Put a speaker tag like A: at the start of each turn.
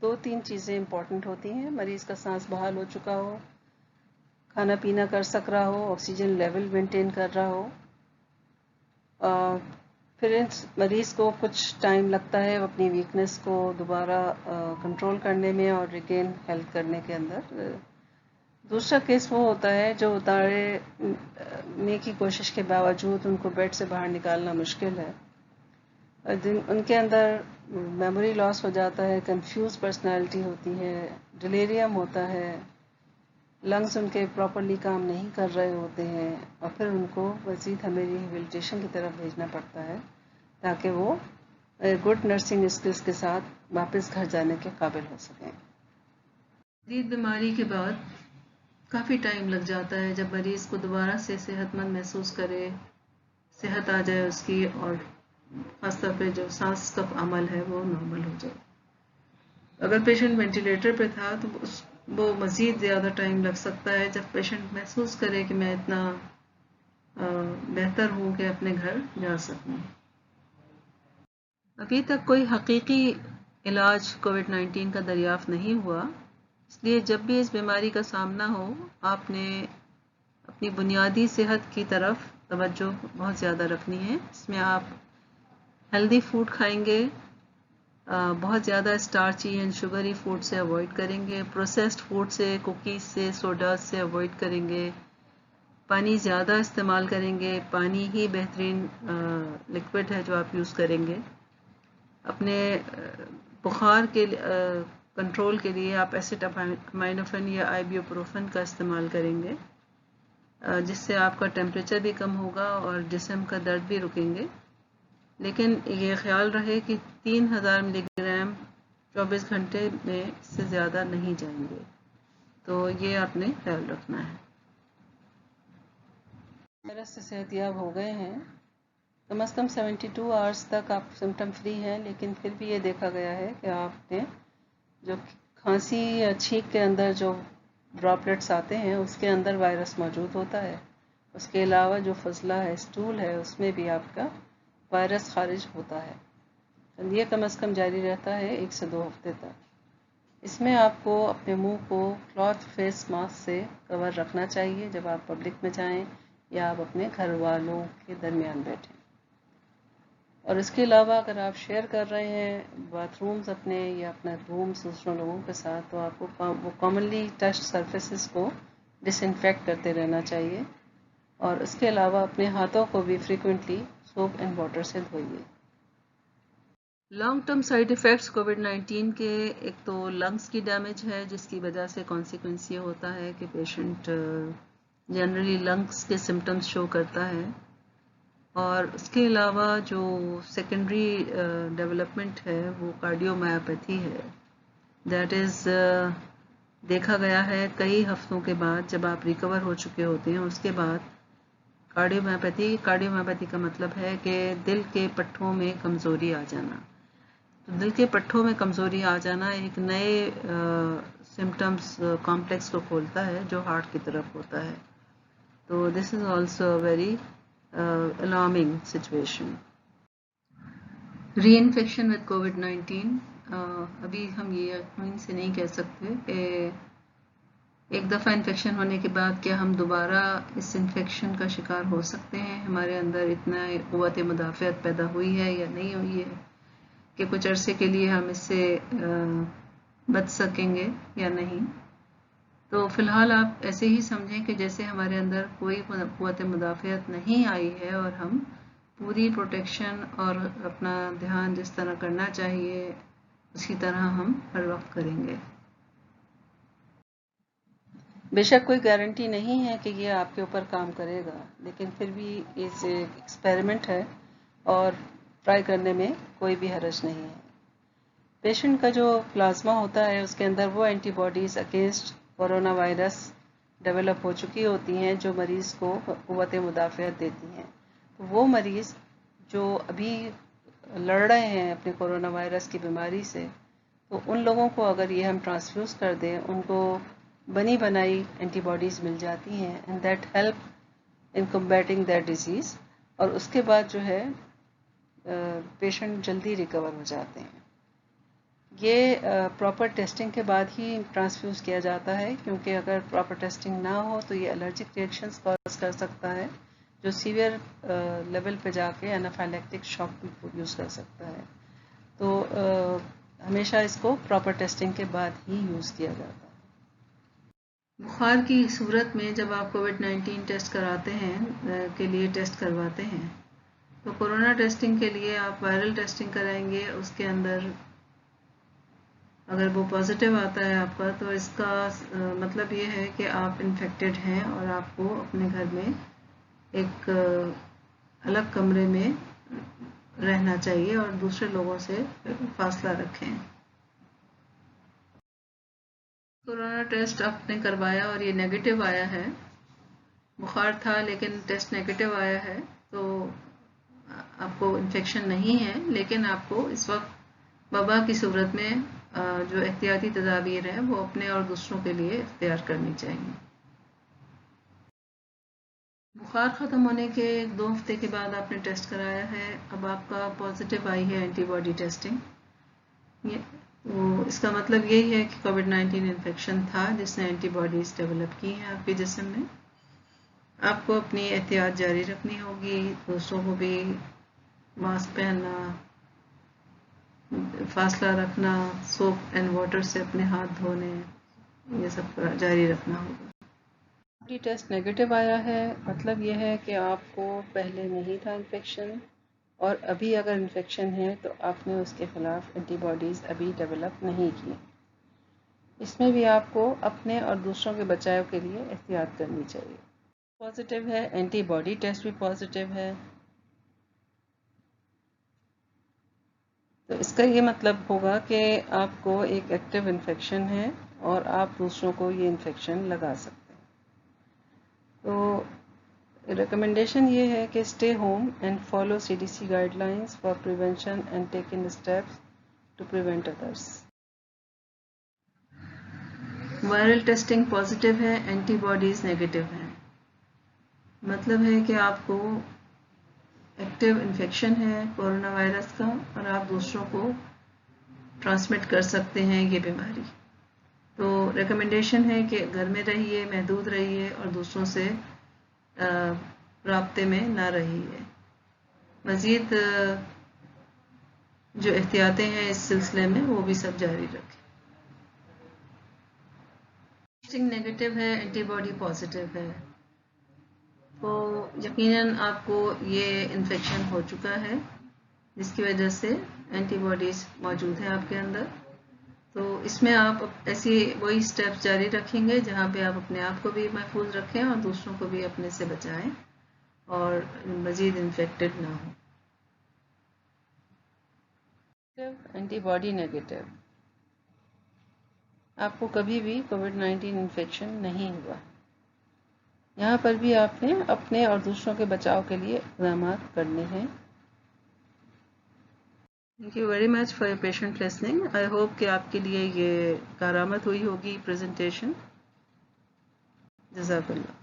A: 2-3 چیزیں امپورٹنٹ ہوتی ہیں. مریض کا سانس بحال ہو چکا ہو، کھانا پینا کر سک رہا ہو، آکسیجن لیول مینٹین کر رہا ہو. پھر اس مریض کو کچھ ٹائم لگتا ہے اپنی ویکنس کو دوبارہ کنٹرول کرنے میں اور ریگین ہیلتھ کرنے کے اندر. دوسرا کیس وہ ہوتا ہے جو اتارنے کی کوشش کے باوجود ان کو بیڈ سے باہر نکالنا مشکل ہے. ان کے اندر میموری لاس ہو جاتا ہے، کنفیوز پرسنالٹی ہوتی ہے، ڈیلیریم ہوتا ہے، لنگس ان کے پراپرلی کام نہیں کر رہے ہوتے ہیں، اور پھر ان کو مزید ہمیں ریہیبلیٹیشن کی طرف بھیجنا پڑتا ہے تاکہ وہ گڈ نرسنگ اسکلس کے ساتھ واپس گھر جانے کے قابل ہو سکیں. شدید بیماری کے بعد کافی ٹائم لگ جاتا ہے جب مریض کو دوبارہ سے صحت مند محسوس کرے، صحت آ جائے اس کی، اور خاص طور پہ جو سانس کا عمل ہے وہ نارمل ہو جائے. اگر پیشنٹ وینٹیلیٹر پہ تھا تو وہ مزید زیادہ ٹائم لگ سکتا ہے جب پیشنٹ محسوس کرے کہ میں اتنا بہتر ہوں کہ اپنے گھر جا سکوں. ابھی تک کوئی حقیقی علاج کووڈ-19 کا دریافت نہیں ہوا، اس لیے جب بھی اس بیماری کا سامنا ہو آپ نے اپنی بنیادی صحت کی طرف توجہ بہت زیادہ رکھنی ہے. اس میں آپ ہیلدی فوڈ کھائیں گے، بہت زیادہ اسٹارچی اینڈ شوگری فوڈ سے اوائڈ کریں گے، پروسیسڈ فوڈ سے، کوکیز سے، سوڈاز سے اوائڈ کریں گے، پانی زیادہ استعمال کریں گے. پانی ہی بہترین لکوڈ ہے جو آپ یوز کریں گے. اپنے بخار کے کنٹرول کے لیے آپ ایسیٹامینوفن یا آئیبیوپروفن کا استعمال کریں گے، جس سے آپ کا ٹیمپریچر بھی کم ہوگا اور جسم کا درد بھی رکیں گے. لیکن یہ خیال رہے کہ 3000 ملی گرام 24 گھنٹے میں اس سے زیادہ نہیں جائیں گے، تو یہ آپ نے خیال رکھنا ہے. وائرس سے صحت یاب ہو گئے ہیں، کم از کم 72 آورس تک آپ سمٹم فری ہیں، لیکن پھر بھی یہ دیکھا گیا ہے کہ آپ نے جو کھانسی یا چھینک کے اندر جو ڈراپلیٹس آتے ہیں اس کے اندر وائرس موجود ہوتا ہے. اس کے علاوہ جو فضلہ ہے، اسٹول ہے، اس میں بھی آپ کا وائرس خارج ہوتا ہے. یہ کم از کم جاری رہتا ہے 1 سے 2 ہفتے تک. اس میں آپ کو اپنے منہ کو کلاتھ فیس ماسک سے کور رکھنا چاہیے جب آپ پبلک میں جائیں یا آپ اپنے گھر والوں کے درمیان بیٹھیں. اور اس کے علاوہ اگر آپ شیئر کر رہے ہیں باتھ رومز اپنے یا اپنا رومز دوسروں لوگوں کے ساتھ، تو آپ کو وہ کامنلی ٹچ سرفیسز کو ڈس انفیکٹ کرتے رہنا چاہیے. اور اس کے علاوہ اپنے ہاتھوں کو بھی فریکوینٹلی سوپ اینڈ واٹر سے دھوئیے. لانگ ٹرم سائیڈ ایفیکٹس کووڈ-19 کے ایک تو لنگس کی ڈیمیج ہے، جس کی وجہ سے کانسیکوینس یہ ہوتا ہے کہ پیشنٹ جنرلی لنگس کے سمٹمز شو کرتا ہے. اور اس کے علاوہ جو سیکنڈری ڈیولپمنٹ ہے وہ کارڈیو مایوپیتھی ہے. دیٹ از دیکھا گیا ہے کئی ہفتوں کے بعد جب آپ ریکور ہو چکے ہوتے ہیں، اس کے بعد کارڈیو مایوپیتھی کا مطلب ہے کہ دل کے پٹھوں میں کمزوری آ جانا. تو دل کے پٹھوں میں کمزوری آ جانا ایک نئے سمٹمز کمپلیکس کو کھولتا ہے جو ہارٹ کی طرف ہوتا ہے. تو this is also very alarming situation. Reinfection with کووڈ-19 ابھی ہم یہ یقین سے نہیں کہہ سکتے کہ ایک دفعہ انفیکشن ہونے کے بعد کیا ہم دوبارہ اس انفیکشن کا شکار ہو سکتے ہیں. ہمارے اندر اتنا قوت مدافعت پیدا ہوئی ہے یا نہیں ہوئی ہے کہ کچھ عرصے کے لیے ہم اس سے بچ سکیں گے یا نہیں. تو فی الحال آپ ایسے ہی سمجھیں کہ جیسے ہمارے اندر کوئی قوت مدافعت نہیں آئی ہے، اور ہم پوری پروٹیکشن اور اپنا دھیان جس طرح کرنا چاہیے اسی طرح ہم ہر وقت کریں گے. بے شک کوئی گارنٹی نہیں ہے کہ یہ آپ کے اوپر کام کرے گا، لیکن پھر بھی یہ ایکسپیریمنٹ ہے اور ٹرائی کرنے میں کوئی بھی حرج نہیں ہے. پیشنٹ کا جو پلازما ہوتا ہے اس کے اندر وہ antibodies against corona virus develop ہو چکی ہوتی ہیں جو مریض کو قوت مدافعت دیتی ہیں. تو وہ مریض جو ابھی لڑ رہے ہیں اپنے کورونا وائرس کی بیماری سے، تو ان لوگوں کو اگر یہ ہم ٹرانسفیوز کر دیں، ان کو بنی بنائی اینٹی باڈیز مل جاتی ہیں and that help in combating that disease, اور اس کے بعد جو ہے پیشنٹ جلدی ریکور ہو جاتے ہیں. یہ پراپر ٹیسٹنگ کے بعد ہی ٹرانسفیوز کیا جاتا ہے، کیونکہ اگر پراپر ٹیسٹنگ نہ ہو تو یہ الرجک ریئیکشنز کاز کر سکتا ہے، جو سیویئر لیول پہ جا کے انافائلیکٹک شاک بھی پروڈیوس کر سکتا ہے. تو ہمیشہ اس کو پراپر ٹیسٹنگ کے بعد ہی یوز کیا جاتا ہے. بخار کی صورت میں جب آپ کووڈ-19 ٹیسٹ کراتے ہیں کے لیے ٹیسٹ کرواتے ہیں تو کورونا ٹیسٹنگ کے لیے آپ وائرل ٹیسٹنگ کرائیں گے. اس کے اندر اگر وہ پازیٹیو آتا ہے آپ کا تو اس کا مطلب یہ ہے کہ آپ انفیکٹڈ ہیں اور آپ کو اپنے گھر میں ایک الگ کمرے میں رہنا چاہیے اور دوسرے لوگوں سے فاصلہ رکھیں. کورونا ٹیسٹ آپ نے کروایا اور یہ نیگیٹو آیا ہے، بخار تھا لیکن ٹیسٹ نیگیٹو آیا ہے، تو آپ کو انفیکشن نہیں ہے، لیکن آپ کو اس وقت وبا کی صورت میں جو احتیاطی تدابیر ہیں وہ اپنے اور دوسروں کے لیے اختیار کرنی چاہیے. بخار ختم ہونے کے 2 ہفتے کے بعد آپ نے ٹیسٹ کرایا ہے، اب آپ کا پازیٹیو آئی ہے اینٹی باڈی ٹیسٹنگ. اس کا مطلب یہی ہے کہ کووڈ-19 انفیکشن تھا جس نے اینٹی باڈیز ڈیولپ کی ہیں آپ کے جسم میں. آپ کو اپنی احتیاط جاری رکھنی ہوگی، دوسروں کو بھی ماسک پہننا، فاصلہ رکھنا، سوپ اینڈ واٹر سے اپنے ہاتھ دھونے، یہ سب جاری رکھنا ہوگا. ٹیسٹ نیگیٹو آیا ہے، مطلب یہ ہے کہ آپ کو پہلے نہیں تھا انفیکشن، اور ابھی اگر انفیکشن ہے تو آپ نے اس کے خلاف اینٹی باڈیز ابھی ڈیولپ نہیں کی. اس میں بھی آپ کو اپنے اور دوسروں کے بچاؤ کے لیے احتیاط کرنی چاہیے. پازیٹیو ہے، اینٹی باڈی ٹیسٹ بھی پازیٹیو ہے، تو اس کا یہ مطلب ہوگا کہ آپ کو ایک ایکٹیو انفیکشن ہے اور آپ دوسروں کو یہ انفیکشن لگا سکتے ہیں. تو ریکمنڈیشن یہ ہے کہ stay home and follow CDC guidelines for prevention and taking steps to prevent others. Viral testing positive ہے، اینٹی باڈیز نیگیٹو ہیں، مطلب ہے کہ آپ کو ایکٹیو انفیکشن ہے کورونا وائرس کا اور آپ دوسروں کو ٹرانسمٹ کر سکتے ہیں یہ بیماری. تو ریکمنڈیشن ہے کہ گھر میں رہیے، محدود رہیے اور دوسروں سے رابطے میں نہ رہیے. مزید جو احتیاطیں ہیں اس سلسلے میں وہ بھی سب جاری رکھیں. ٹیسٹنگ نیگیٹو ہے، اینٹی باڈی پازیٹیو ہے، تو یقیناً آپ کو یہ انفیکشن ہو چکا ہے جس کی وجہ سے اینٹی باڈیز موجود ہیں آپ کے اندر. تو اس میں آپ ایسی وہی سٹیپس جاری رکھیں گے جہاں پہ آپ اپنے آپ کو بھی محفوظ رکھیں اور دوسروں کو بھی اپنے سے بچائیں اور مزید انفیکٹڈ نہ ہوں. اینٹی باڈی نیگیٹو، آپ کو کبھی بھی کووڈ-19 انفیکشن نہیں ہوا. یہاں پر بھی آپ نے اپنے اور دوسروں کے بچاؤ کے لیے اقدامات کرنے ہیں. Thank you very much for your patient listening. I hope کہ آپ کے لیے یہ کارآمد ہوئی ہوگی پریزنٹیشن. جزاک اللہ.